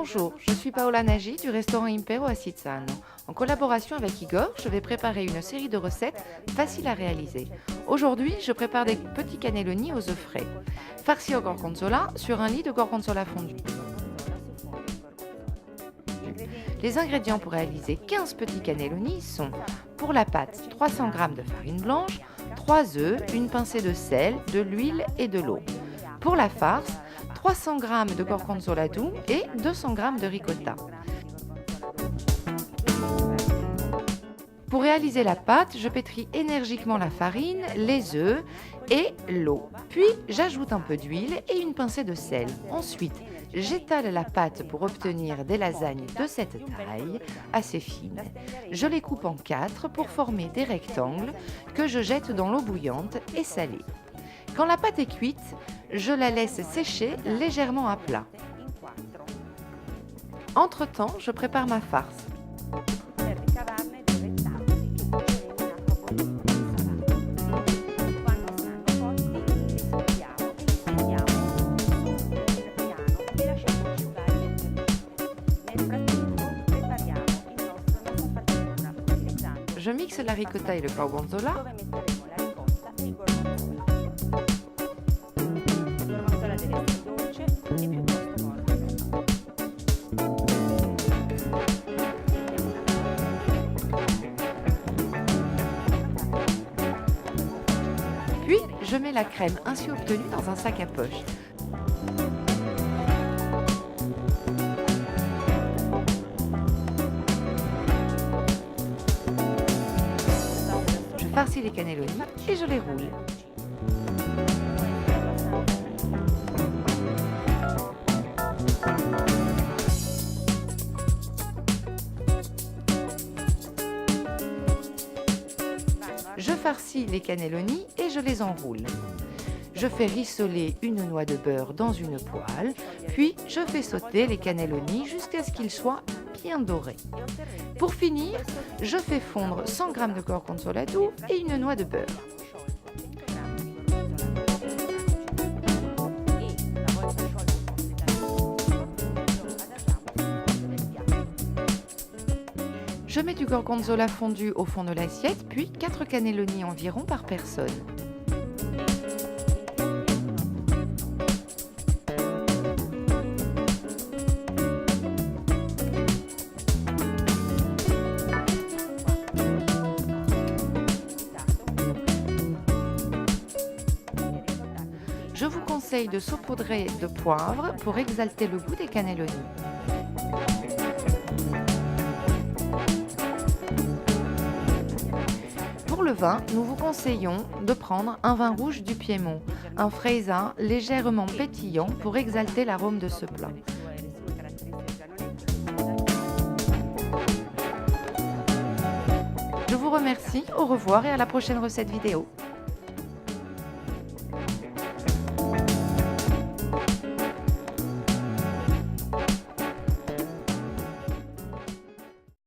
Bonjour, je suis Paola Nagy du restaurant Impero à Sizzano. En collaboration avec Igor, je vais préparer une série de recettes faciles à réaliser. Aujourd'hui, je prépare des petits cannelloni aux œufs frais, farcis au gorgonzola sur un lit de gorgonzola fondu. Les ingrédients pour réaliser 15 petits cannelloni sont pour la pâte 300 g de farine blanche, 3 œufs, une pincée de sel, de l'huile et de l'eau. Pour la farce, 300 g de gorgonzola doux et 200 g de ricotta. Pour réaliser la pâte, je pétris énergiquement la farine, les œufs et l'eau. Puis j'ajoute un peu d'huile et une pincée de sel. Ensuite, j'étale la pâte pour obtenir des lasagnes de cette taille, assez fines. Je les coupe en 4 pour former des rectangles que je jette dans l'eau bouillante et salée. Quand la pâte est cuite, je la laisse sécher légèrement à plat. Entre-temps, je prépare ma farce. Je mixe la ricotta et le gorgonzola. Puis, je mets la crème ainsi obtenue dans un sac à poche. Je farcis les cannelloni et je les roule. Je farcis les cannelloni et je les enroule. Je fais rissoler une noix de beurre dans une poêle, puis je fais sauter les cannelloni jusqu'à ce qu'ils soient bien dorés. Pour finir, je fais fondre 100 g de gorgonzola doux et une noix de beurre. Je mets du gorgonzola fondu au fond de l'assiette, puis 4 cannelloni environ par personne. Je vous conseille de saupoudrer de poivre pour exalter le goût des cannelloni. Pour le vin, nous vous conseillons de prendre un vin rouge du Piémont, un Freisa légèrement pétillant pour exalter l'arôme de ce plat. Je vous remercie, au revoir et à la prochaine recette vidéo.